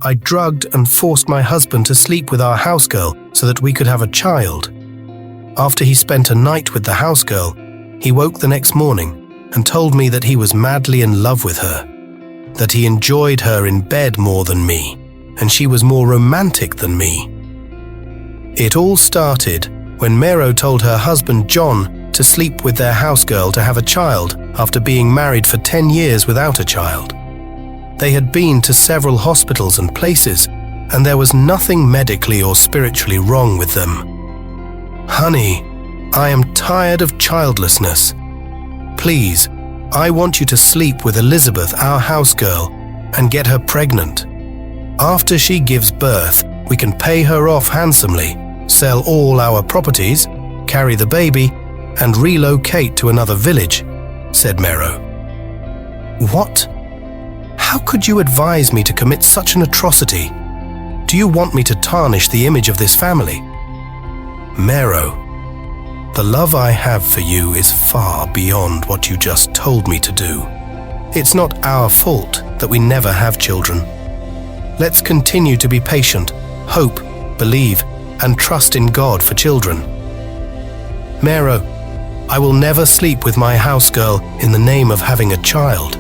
I drugged and forced my husband to sleep with our housegirl so that we could have a child. After he spent a night with the housegirl, he woke the next morning and told me that he was madly in love with her, that he enjoyed her in bed more than me, and she was more romantic than me. It all started when Mero told her husband John to sleep with their housegirl to have a child after being married for 10 years without a child. They had been to several hospitals and places, and there was nothing medically or spiritually wrong with them. Honey, I am tired of childlessness. Please, I want you to sleep with Elizabeth, our housegirl, and get her pregnant. After she gives birth, we can pay her off handsomely, sell all our properties, carry the baby, and relocate to another village, said Mero. What? How could you advise me to commit such an atrocity? Do you want me to tarnish the image of this family? Mero, the love I have for you is far beyond what you just told me to do. It's not our fault that we never have children. Let's continue to be patient, hope, believe, and trust in God for children. Mero, I will never sleep with my housegirl in the name of having a child.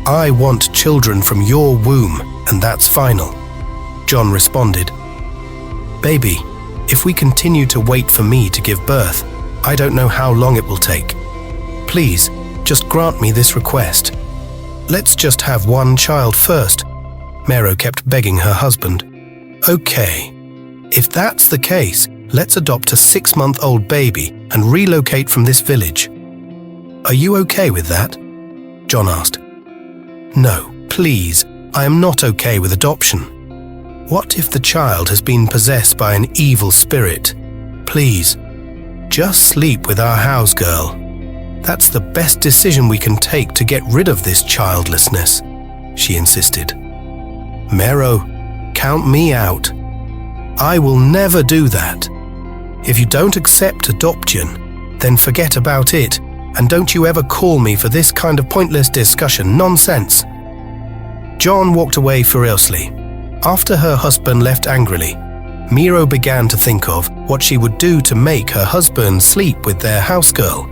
I want children from your womb, and that's final. John responded. Baby, if we continue to wait for me to give birth, I don't know how long it will take. Please, just grant me this request. Let's just have one child first. Mero kept begging her husband. Okay, if that's the case, let's adopt a 6-month-old baby and relocate from this village. Are you okay with that? John asked. No, please, I am not okay with adoption. What if the child has been possessed by an evil spirit? Please, just sleep with our housegirl. That's the best decision we can take to get rid of this childlessness, she insisted. Mero, count me out. I will never do that. If you don't accept adoption, then forget about it, and don't you ever call me for this kind of pointless discussion nonsense. John walked away furiously. After her husband left angrily, Mero began to think of what she would do to make her husband sleep with their housegirl.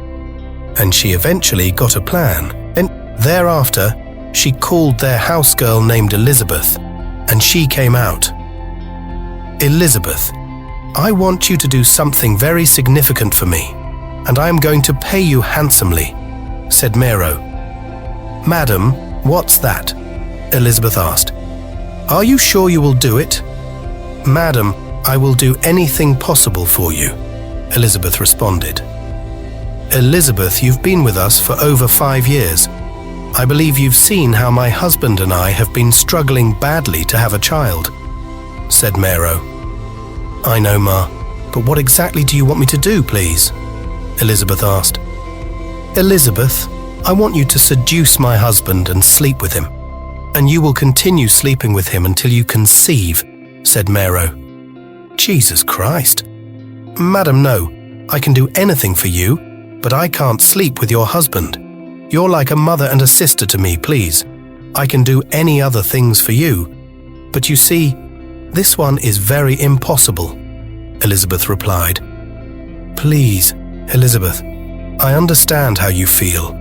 And she eventually got a plan. And thereafter, she called their housegirl named Elizabeth, and she came out. Elizabeth, I want you to do something very significant for me, and I am going to pay you handsomely, said Mero. Madam, what's that? Elizabeth asked. Are you sure you will do it? Madam, I will do anything possible for you, Elizabeth responded. Elizabeth, you've been with us for over 5 years. I believe you've seen how my husband and I have been struggling badly to have a child, said Mero. I know, Ma, but what exactly do you want me to do, please? Elizabeth asked. Elizabeth, I want you to seduce my husband and sleep with him, and you will continue sleeping with him until you conceive, said Mero. Jesus Christ. Madam, no, I can do anything for you, but I can't sleep with your husband. You're like a mother and a sister to me, please. I can do any other things for you. But you see, this one is very impossible, Elizabeth replied. Please, Elizabeth, I understand how you feel.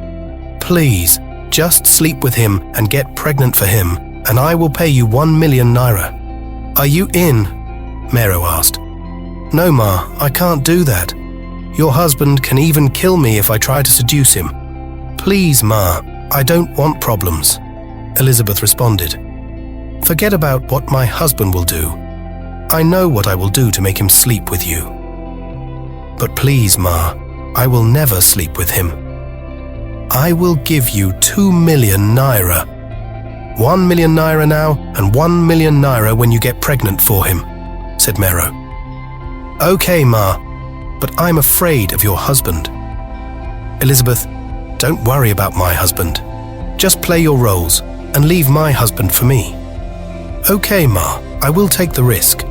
Please, just sleep with him and get pregnant for him, and I will pay you 1 million naira. Are you in? Mero asked. No, Ma, I can't do that. Your husband can even kill me if I try to seduce him. Please, Ma, I don't want problems, Elizabeth responded. Forget about what my husband will do. I know what I will do to make him sleep with you. But please, Ma, I will never sleep with him. I will give you 2 million naira. 1 million naira now and 1 million naira when you get pregnant for him, said Mero. Okay, Ma, but I'm afraid of your husband. Elizabeth, don't worry about my husband. Just play your roles and leave my husband for me. Okay, Ma, I will take the risk.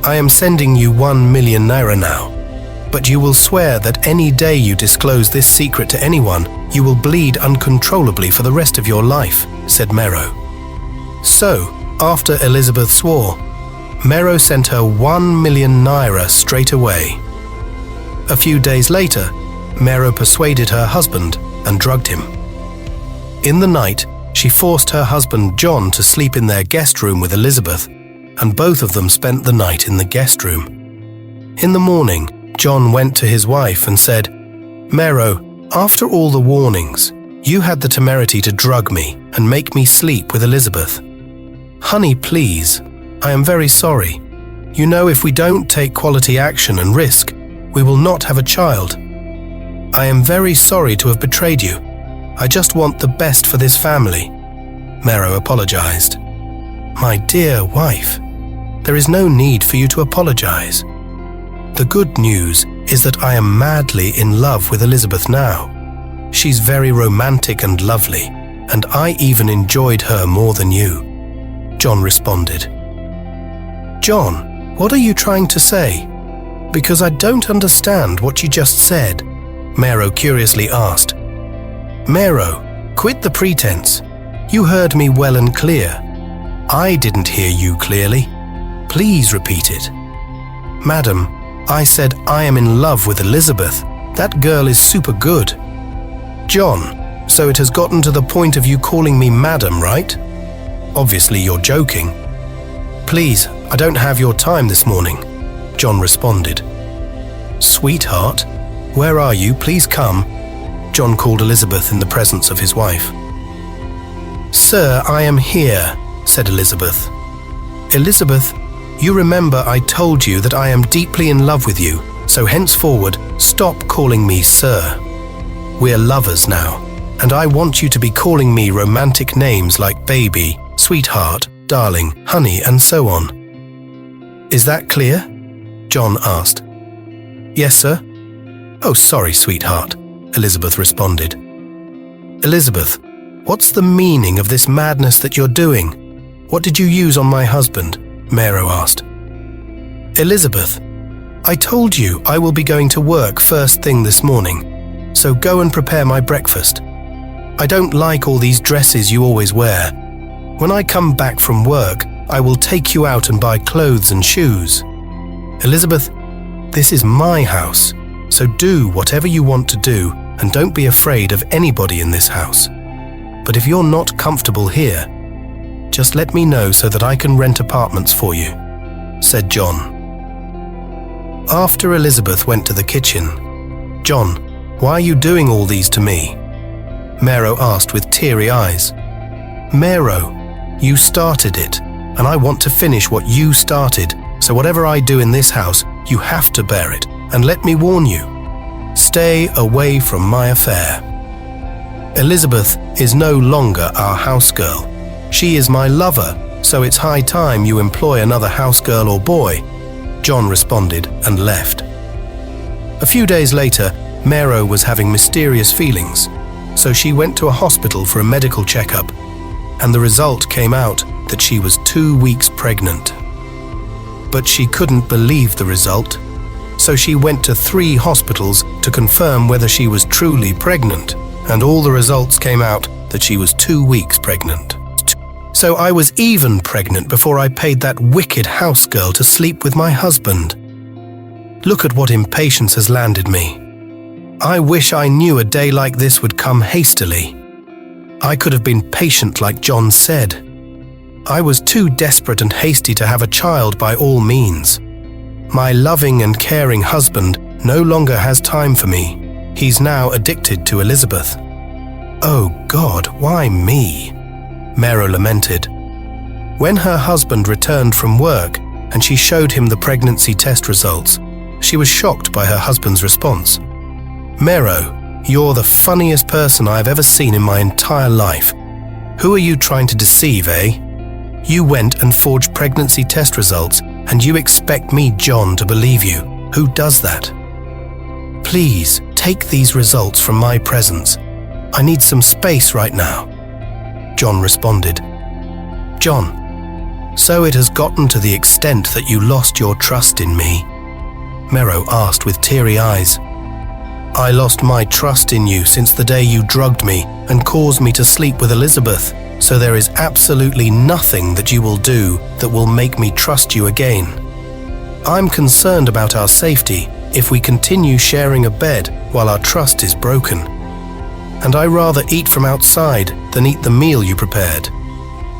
I am sending you 1 million naira now, but you will swear that any day you disclose this secret to anyone, you will bleed uncontrollably for the rest of your life, said Mero. So, After Elizabeth swore, Mero sent her 1 million naira straight away. A few days later, Mero persuaded her husband and drugged him. In the night, she forced her husband John to sleep in their guest room with Elizabeth, and both of them spent the night in the guest room. In the morning, John went to his wife and said, "Mero, after all the warnings, you had the temerity to drug me and make me sleep with Elizabeth. Honey, please, I am very sorry. You know, if we don't take quality action and risk, we will not have a child. I am very sorry to have betrayed you. I just want the best for this family." Mero apologized. "My dear wife, there is no need for you to apologize. The good news is that I am madly in love with Elizabeth now. She's very romantic and lovely, and I even enjoyed her more than you," John responded. "John, what are you trying to say? Because I don't understand what you just said," Mero curiously asked. "Mero, quit the pretense. You heard me well and clear. I didn't hear you clearly. Please repeat it." "Madam, I said I am in love with Elizabeth. That girl is super good." "John, so it has gotten to the point of you calling me madam, right? Obviously you're joking." "Please, I don't have your time this morning," John responded. "Sweetheart, where are you? Please come," John called Elizabeth in the presence of his wife. "Sir, I am here," said Elizabeth. "Elizabeth, you remember I told you that I am deeply in love with you, so henceforward, stop calling me sir. We're lovers now, and I want you to be calling me romantic names like baby, sweetheart, darling, honey, and so on. Is that clear?" John asked. "Yes, sir." "Oh, sorry, sweetheart," Elizabeth responded. "Elizabeth, what's the meaning of this madness that you're doing? What did you use on my husband?" Mero asked. "Elizabeth, I told you I will be going to work first thing this morning, so go and prepare my breakfast. I don't like all these dresses you always wear. When I come back from work, I will take you out and buy clothes and shoes. Elizabeth, this is my house, so do whatever you want to do and don't be afraid of anybody in this house. But if you're not comfortable here, just let me know so that I can rent apartments for you," said John. After Elizabeth went to the kitchen, "John, why are you doing all these to me?" Mero asked with teary eyes. "Mero, you started it, and I want to finish what you started, so whatever I do in this house, you have to bear it, and let me warn you, stay away from my affair. Elizabeth is no longer our house girl. She is my lover, so it's high time you employ another house girl or boy," John responded and left. A few days later, Mero was having mysterious feelings, so she went to a hospital for a medical checkup, and the result came out that she was 2 weeks pregnant. But she couldn't believe the result, so she went to 3 hospitals to confirm whether she was truly pregnant, and all the results came out that she was 2 weeks pregnant. So I was even pregnant before I paid that wicked house girl to sleep with my husband. Look at what impatience has landed me. I wish I knew a day like this would come hastily. I could have been patient like John said. I was too desperate and hasty to have a child by all means. My loving and caring husband no longer has time for me. He's now addicted to Elizabeth. Oh God, why me? Mero lamented. When her husband returned from work and she showed him the pregnancy test results, she was shocked by her husband's response. "Mero, you're the funniest person I've ever seen in my entire life. Who are you trying to deceive, eh? You went and forged pregnancy test results and you expect me, John, to believe you. Who does that? Please, take these results from my presence. I need some space right now," John responded. "John, so it has gotten to the extent that you lost your trust in me?" Mero asked with teary eyes. I lost my trust in you since the day you drugged me and caused me to sleep with Elizabeth, so there is absolutely nothing that you will do that will make me trust you again. I'm concerned about our safety if we continue sharing a bed while our trust is broken. And I rather eat from outside than eat the meal you prepared.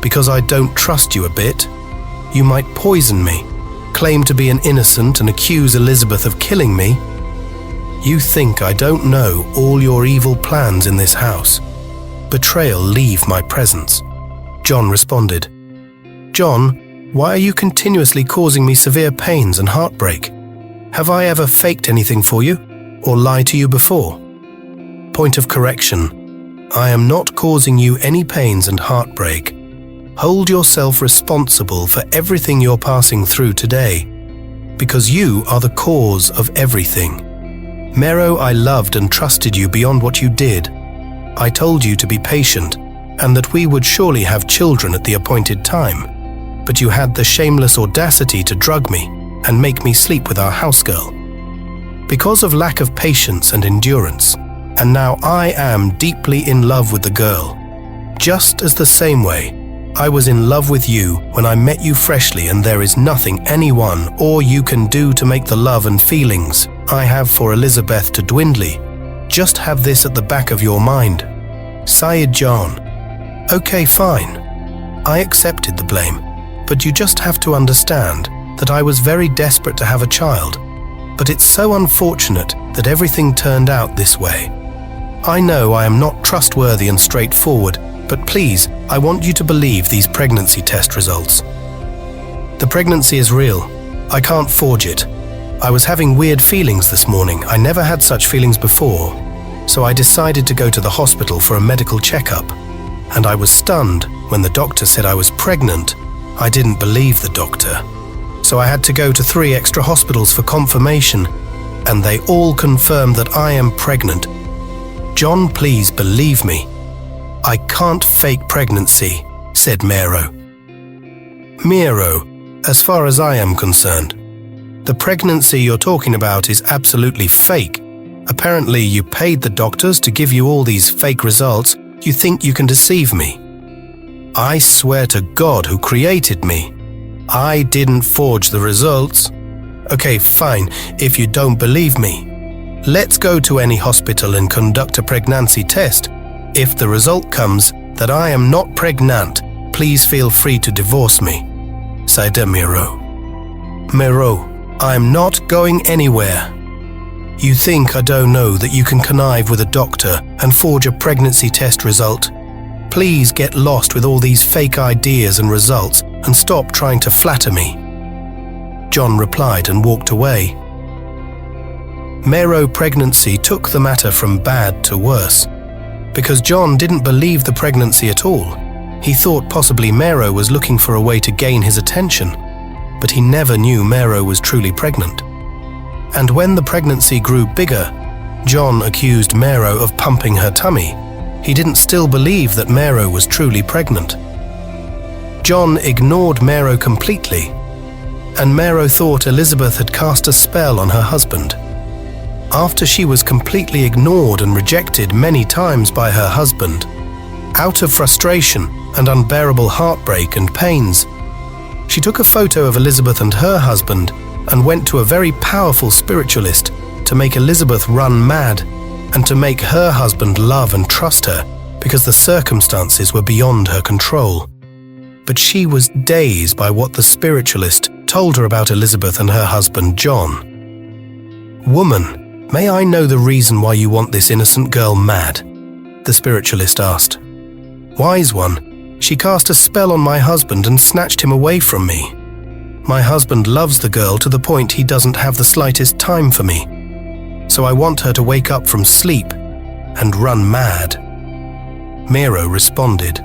Because I don't trust you a bit. You might poison me, claim to be an innocent and accuse Elizabeth of killing me. You think I don't know all your evil plans in this house. Betrayal, leave my presence. John responded. John, why are you continuously causing me severe pains and heartbreak? Have I ever faked anything for you, or lied to you before? Point of correction. I am not causing you any pains and heartbreak. Hold yourself responsible for everything you're passing through today, because you are the cause of everything. Mero, I loved and trusted you beyond what you did. I told you to be patient, and that we would surely have children at the appointed time, but you had the shameless audacity to drug me and make me sleep with our housegirl. Because of lack of patience and endurance, and now I am deeply in love with the girl. Just as the same way, I was in love with you when I met you freshly, and there is nothing anyone or you can do to make the love and feelings I have for Elizabeth to dwindle. Just have this at the back of your mind. Syed John. Okay, fine. I accepted the blame, but you just have to understand that I was very desperate to have a child, but it's so unfortunate that everything turned out this way. I know I am not trustworthy and straightforward, but please, I want you to believe these pregnancy test results. The pregnancy is real. I can't forge it. I was having weird feelings this morning. I never had such feelings before, so I decided to go to the hospital for a medical checkup. And I was stunned when the doctor said I was pregnant. I didn't believe the doctor. So I had to go to 3 extra hospitals for confirmation, and they all confirmed that I am pregnant. John, please believe me. I can't fake pregnancy, said Mero. Mero, as far as I am concerned, the pregnancy you're talking about is absolutely fake. Apparently you paid the doctors to give you all these fake results. You think you can deceive me? I swear to God who created me, I didn't forge the results. Okay, fine, if you don't believe me. Let's go to any hospital and conduct a pregnancy test. If the result comes that I am not pregnant, please feel free to divorce me, said Mero. Mero, I am not going anywhere. You think I don't know that you can connive with a doctor and forge a pregnancy test result? Please get lost with all these fake ideas and results and stop trying to flatter me. John replied and walked away. Mero pregnancy took the matter from bad to worse, because John didn't believe the pregnancy at all. He thought possibly Mero was looking for a way to gain his attention, but he never knew Mero was truly pregnant. And when the pregnancy grew bigger, John accused Mero of pumping her tummy. He didn't still believe that Mero was truly pregnant. John ignored Mero completely, and Mero thought Elizabeth had cast a spell on her husband. After she was completely ignored and rejected many times by her husband, out of frustration and unbearable heartbreak and pains, she took a photo of Elizabeth and her husband and went to a very powerful spiritualist to make Elizabeth run mad and to make her husband love and trust her because the circumstances were beyond her control. But she was dazed by what the spiritualist told her about Elizabeth and her husband John. Woman, may I know the reason why you want this innocent girl mad? The spiritualist asked. Wise one, she cast a spell on my husband and snatched him away from me. My husband loves the girl to the point he doesn't have the slightest time for me. So I want her to wake up from sleep and run mad. Mero responded.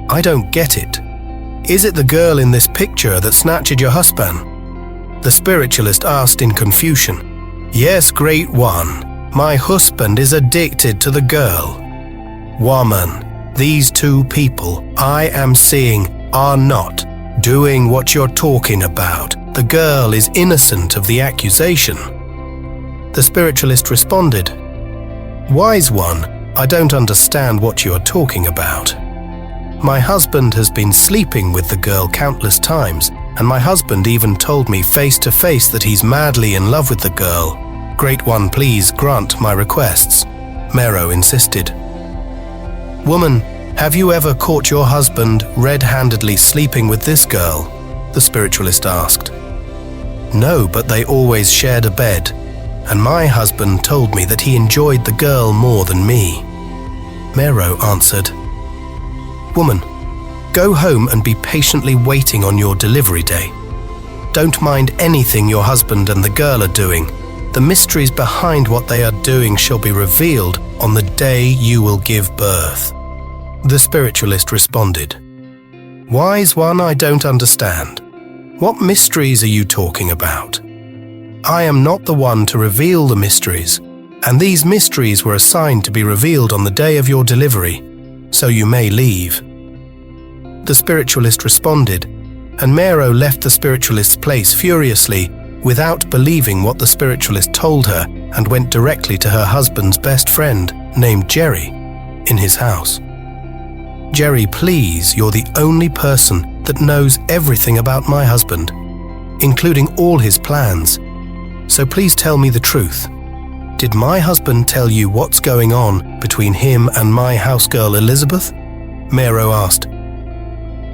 I don't get it. Is it the girl in this picture that snatched your husband? The spiritualist asked in confusion. Yes, great one. My husband is addicted to the girl. Woman, these 2 people I am seeing are not doing what you're talking about. The girl is innocent of the accusation. The spiritualist responded, "Wise one, I don't understand what you are talking about. My husband has been sleeping with the girl countless times, and my husband even told me face to face that he's madly in love with the girl. Great one, please grant my requests," Mero insisted. "Woman, have you ever caught your husband red-handedly sleeping with this girl?" the spiritualist asked. "No, but they always shared a bed, and my husband told me that he enjoyed the girl more than me," Mero answered. "Woman, go home and be patiently waiting on your delivery day. Don't mind anything your husband and the girl are doing. The mysteries behind what they are doing shall be revealed on the day you will give birth." The spiritualist responded, "Wise one, I don't understand. What mysteries are you talking about? I am not the one to reveal the mysteries, and these mysteries were assigned to be revealed on the day of your delivery, so you may leave." The spiritualist responded, and Mero left the spiritualist's place furiously, without believing what the spiritualist told her, and went directly to her husband's best friend, named Jerry, in his house. "Jerry, please, you're the only person that knows everything about my husband, including all his plans. So please tell me the truth. Did my husband tell you what's going on between him and my housegirl Elizabeth?" Mero asked.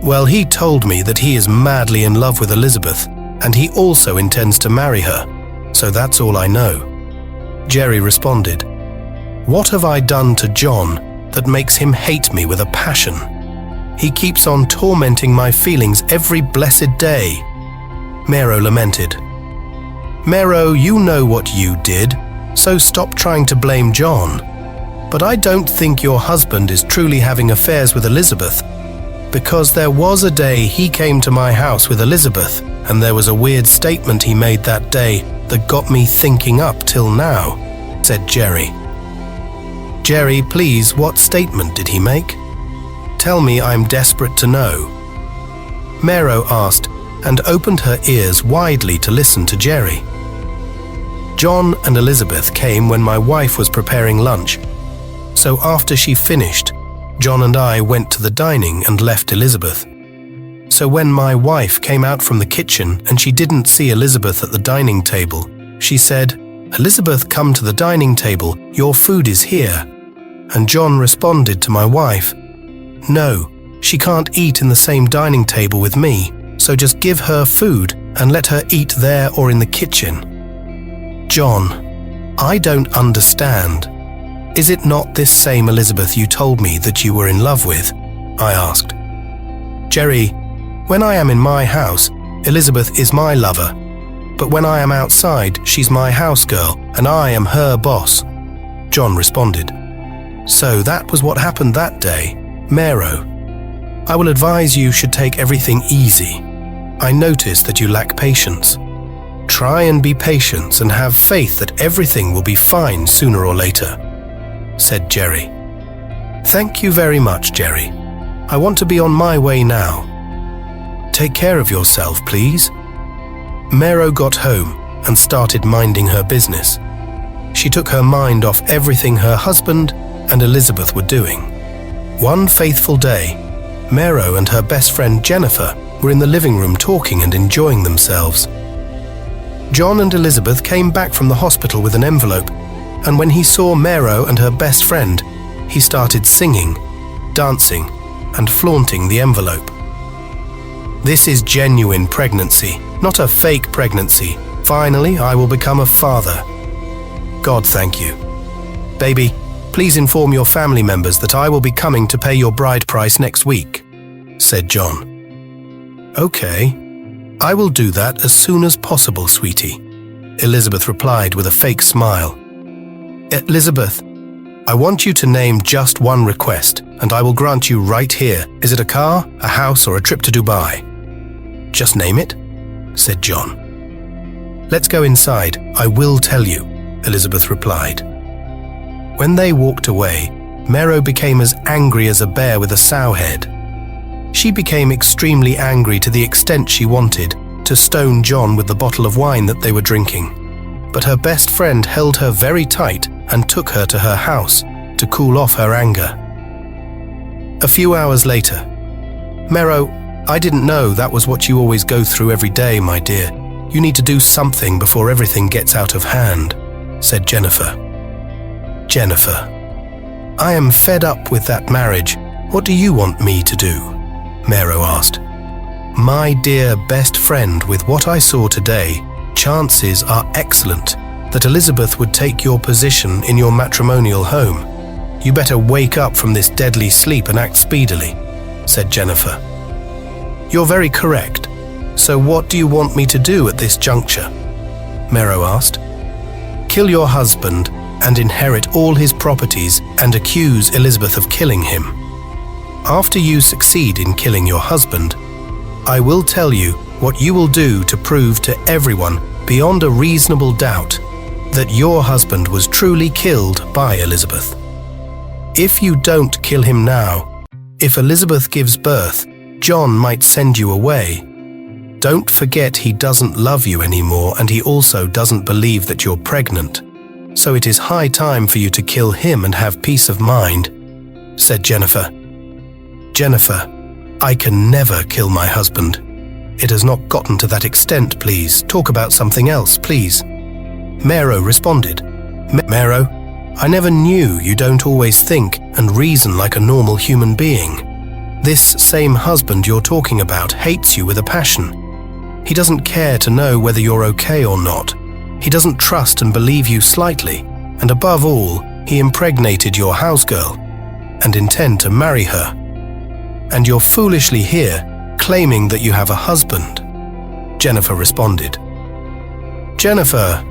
"Well, he told me that he is madly in love with Elizabeth, and he also intends to marry her, so that's all I know." Jerry responded, "What have I done to John that makes him hate me with a passion? He keeps on tormenting my feelings every blessed day." Mero lamented. "Mero, you know what you did, so stop trying to blame John. But I don't think your husband is truly having affairs with Elizabeth, because there was a day he came to my house with Elizabeth, and there was a weird statement he made that day that got me thinking up till now," said Jerry. "Jerry, please, what statement did he make? Tell me, I'm desperate to know." Mero asked, and opened her ears widely to listen to Jerry. "John and Elizabeth came when my wife was preparing lunch. So after she finished, John and I went to the dining and left Elizabeth. So when my wife came out from the kitchen and she didn't see Elizabeth at the dining table, she said, 'Elizabeth, come to the dining table, your food is here.' And John responded to my wife, 'No, she can't eat in the same dining table with me, so just give her food and let her eat there or in the kitchen.' John, I don't understand. Is it not this same Elizabeth you told me that you were in love with?" I asked. "Jerry, when I am in my house, Elizabeth is my lover. But when I am outside, she's my housegirl and I am her boss," John responded. "So that was what happened that day. Mero, I will advise you should take everything easy. I notice that you lack patience. Try and be patient and have faith that everything will be fine sooner or later," said Jerry. "Thank you very much, Jerry. I want to be on my way now. Take care of yourself, please." Mero got home and started minding her business. She took her mind off everything her husband and Elizabeth were doing. One faithful day, Mero and her best friend Jennifer were in the living room talking and enjoying themselves. John and Elizabeth came back from the hospital with an envelope, and when he saw Mero and her best friend, he started singing, dancing, and flaunting the envelope. "This is genuine pregnancy, not a fake pregnancy. Finally, I will become a father. God, thank you. Baby, please inform your family members that I will be coming to pay your bride price next week," said John. "Okay, I will do that as soon as possible, sweetie," Elizabeth replied with a fake smile. "Elizabeth, I want you to name just one request, and I will grant you right here. Is it a car, a house, or a trip to Dubai?" "Just name it," said John. "Let's go inside. I will tell you," Elizabeth replied. When they walked away, Mero became as angry as a bear with a sow head. She became extremely angry to the extent she wanted to stone John with the bottle of wine that they were drinking. but her best friend held her very tight and took her to her house to cool off her anger. A few hours later, "Mero, I didn't know that was what you always go through every day, my dear. You need to do something before everything gets out of hand," said Jennifer. "Jennifer, I am fed up with that marriage. What do you want me to do?" Mero asked. "My dear best friend, with what I saw today, chances are excellent that Elizabeth would take your position in your matrimonial home. You better wake up from this deadly sleep and act speedily," said Jennifer. "You're very correct. So what do you want me to do at this juncture?" Mero asked. "Kill your husband and inherit all his properties and accuse Elizabeth of killing him. After you succeed in killing your husband, I will tell you what you will do to prove to everyone beyond a reasonable doubt that your husband was truly killed by Elizabeth. If you don't kill him now, if Elizabeth gives birth, John might send you away. Don't forget he doesn't love you anymore, and he also doesn't believe that you're pregnant. So it is high time for you to kill him and have peace of mind," said Jennifer. "Jennifer, I can never kill my husband. It has not gotten to that extent, please. Talk about something else, please." Mero responded. "Mero, I never knew you don't always think and reason like a normal human being. This same husband you're talking about hates you with a passion. He doesn't care to know whether you're okay or not. He doesn't trust and believe you slightly, and above all, he impregnated your housegirl and intend to marry her. And you're foolishly here, claiming that you have a husband," Jennifer responded. "Jennifer,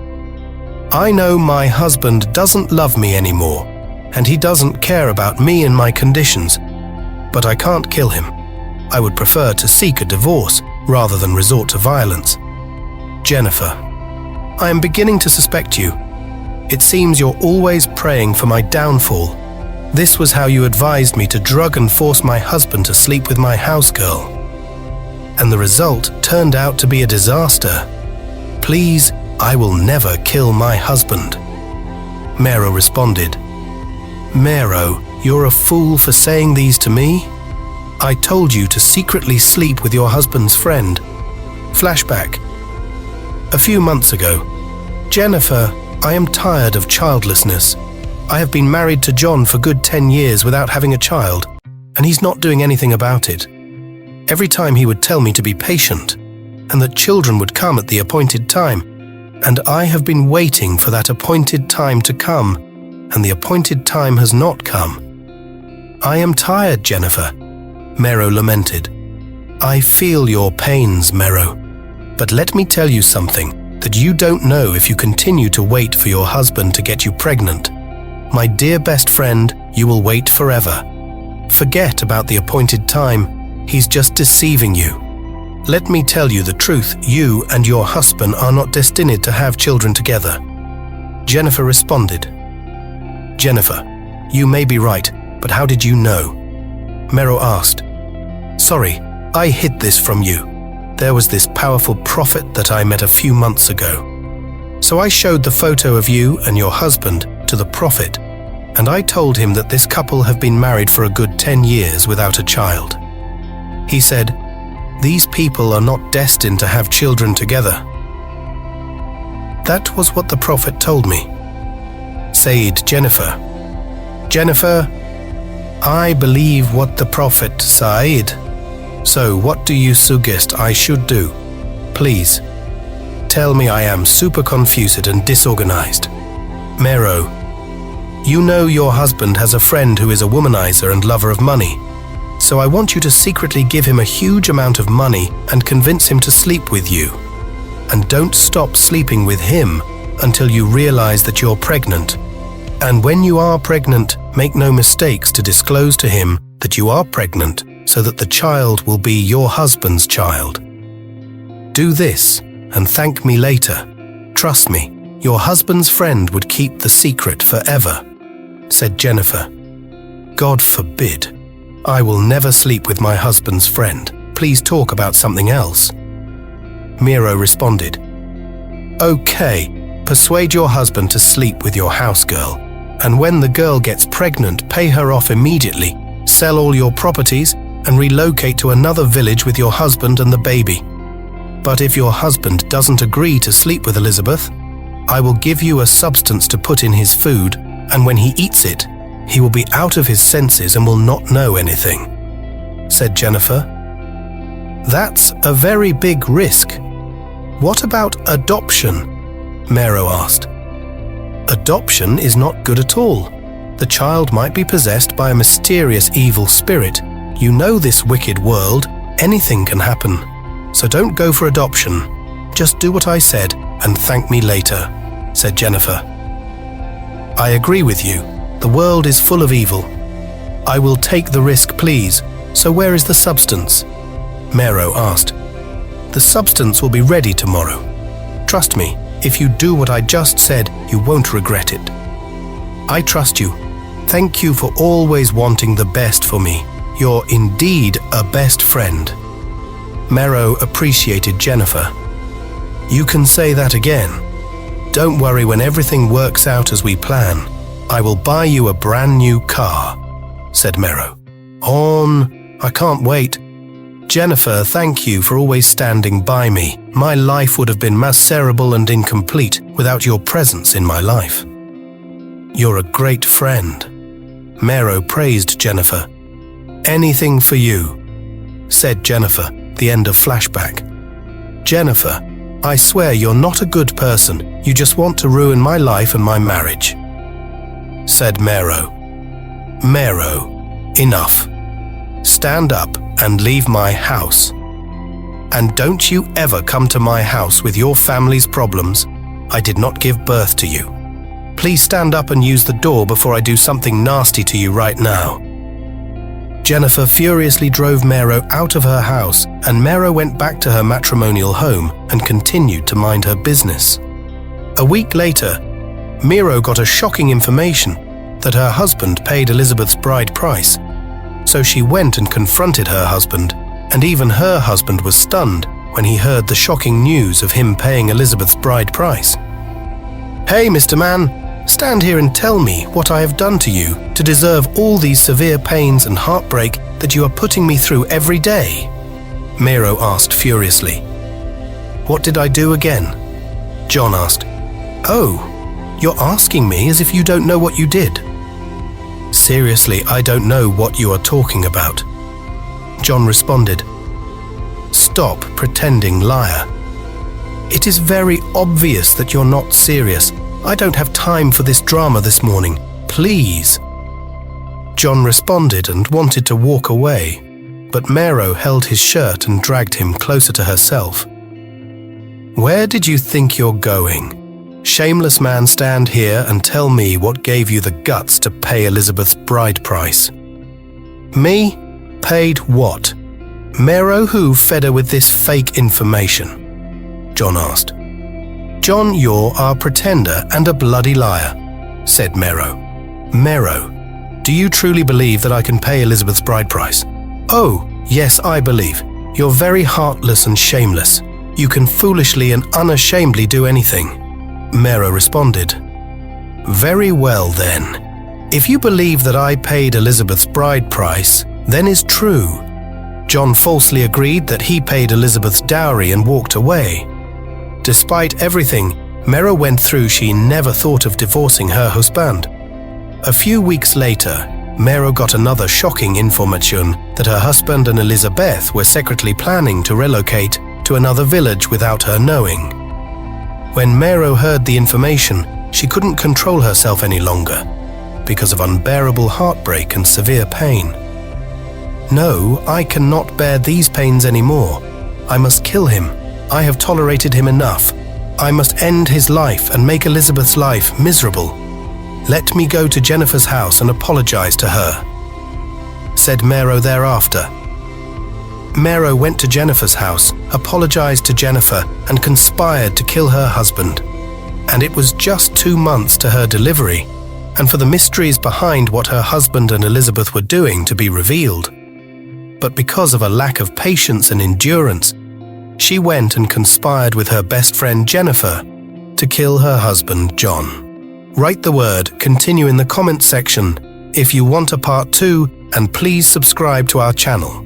I know my husband doesn't love me anymore, and he doesn't care about me and my conditions, but I can't kill him. I would prefer to seek a divorce rather than resort to violence. Jennifer, I am beginning to suspect you. It seems you're always praying for my downfall. This was how you advised me to drug and force my husband to sleep with my housegirl. And the result turned out to be a disaster. Please, I will never kill my husband." Mero responded. "Mero, you're a fool for saying these to me. I told you to secretly sleep with your husband's friend." Flashback. A few months ago. "Jennifer, I am tired of childlessness. I have been married to John for good 10 years without having a child, and he's not doing anything about it. Every time he would tell me to be patient, and that children would come at the appointed time, and I have been waiting for that appointed time to come, and the appointed time has not come. I am tired, Jennifer," Mero lamented. "I feel your pains, Mero, but let me tell you something that you don't know if you continue to wait for your husband to get you pregnant. My dear best friend, you will wait forever. Forget about the appointed time. He's just deceiving you. Let me tell you the truth, you and your husband are not destined to have children together." Jennifer responded. "Jennifer, you may be right, but how did you know?" Mero asked. "Sorry, I hid this from you. There was this powerful prophet that I met a few months ago. So I showed the photo of you and your husband to the prophet, and I told him that this couple have been married for a good 10 years without a child. He said, 'These people are not destined to have children together.' That was what the prophet told me," said Jennifer. "Jennifer, I believe what the prophet said. So what do you suggest I should do? Please, tell me. I am super confused and disorganized." Mero, "You know your husband has a friend who is a womanizer and lover of money. So I want you to secretly give him a huge amount of money and convince him to sleep with you. And don't stop sleeping with him until you realize that you're pregnant. And when you are pregnant, make no mistakes to disclose to him that you are pregnant so that the child will be your husband's child. Do this and thank me later. Trust me, your husband's friend would keep the secret forever," said Jennifer. "God forbid. I will never sleep with my husband's friend. Please talk about something else." Mero responded. "Okay, Persuade your husband to sleep with your housegirl, and when the girl gets pregnant, pay her off immediately, sell all your properties, and relocate to another village with your husband and the baby. But if your husband doesn't agree to sleep with Elizabeth, I will give you a substance to put in his food, and when he eats it, he will be out of his senses and will not know anything," said Jennifer. "That's a very big risk. What about adoption?" Mero asked. "Adoption is not good at all. The child might be possessed by a mysterious evil spirit. You know this wicked world, anything can happen. So don't go for adoption. Just do what I said and thank me later," said Jennifer. "I agree with you. The world is full of evil. I will take the risk, please. So where is the substance?" Mero asked. "The substance will be ready tomorrow. Trust me, if you do what I just said, you won't regret it. I trust you. Thank you for always wanting the best for me. You're indeed a best friend." Mero appreciated Jennifer. "You can say that again. Don't worry, when everything works out as we plan, I will buy you a brand new car," said Mero. I can't wait. Jennifer, thank you for always standing by me. My life would have been miserable and incomplete without your presence in my life. You're a great friend." Mero praised Jennifer. "Anything for you," said Jennifer, the end of flashback. "Jennifer, I swear you're not a good person. You just want to ruin my life and my marriage," said Mero. "Mero, enough. Stand up and leave my house. And don't you ever come to my house with your family's problems. I did not give birth to you. Please stand up and use the door before I do something nasty to you right now." Jennifer furiously drove Mero out of her house, and Mero went back to her matrimonial home and continued to mind her business. A week later, Mero got a shocking information that her husband paid Elizabeth's bride price. So she went and confronted her husband, and even her husband was stunned when he heard the shocking news of him paying Elizabeth's bride price. "Hey, Mr. Man, stand here and tell me what I have done to you to deserve all these severe pains and heartbreak that you are putting me through every day," Mero asked furiously. "What did I do again?" John asked. "Oh, you're asking me as if you don't know what you did." "Seriously, I don't know what you are talking about," John responded. "Stop pretending, liar. It is very obvious that you're not serious. I don't have time for this drama this morning. Please." John responded and wanted to walk away, but Mero held his shirt and dragged him closer to herself. "Where did you think you're going? Shameless man, stand here and tell me what gave you the guts to pay Elizabeth's bride price." "Me? Paid what? Mero who fed her with this fake information?" John asked. "John, you're a pretender and a bloody liar," said Mero. "Mero, do you truly believe that I can pay Elizabeth's bride price?" "Oh, yes, I believe. You're very heartless and shameless. You can foolishly and unashamedly do anything," Mero responded. "Very well then. If you believe that I paid Elizabeth's bride price, then is true." John falsely agreed that he paid Elizabeth's dowry and walked away. Despite everything Mero went through, she never thought of divorcing her husband. A few weeks later, Mero got another shocking information that her husband and Elizabeth were secretly planning to relocate to another village without her knowing. When Mero heard the information, she couldn't control herself any longer because of unbearable heartbreak and severe pain. "No, I cannot bear these pains anymore. I must kill him. I have tolerated him enough. I must end his life and make Elizabeth's life miserable. Let me go to Jennifer's house and apologize to her," said Mero thereafter. Mero went to Jennifer's house, apologized to Jennifer, and conspired to kill her husband. And it was just 2 months to her delivery, and for the mysteries behind what her husband and Elizabeth were doing to be revealed. But because of a lack of patience and endurance, she went and conspired with her best friend Jennifer to kill her husband, John. Write the word "continue" in the comment section if you want a part 2, and please subscribe to our channel.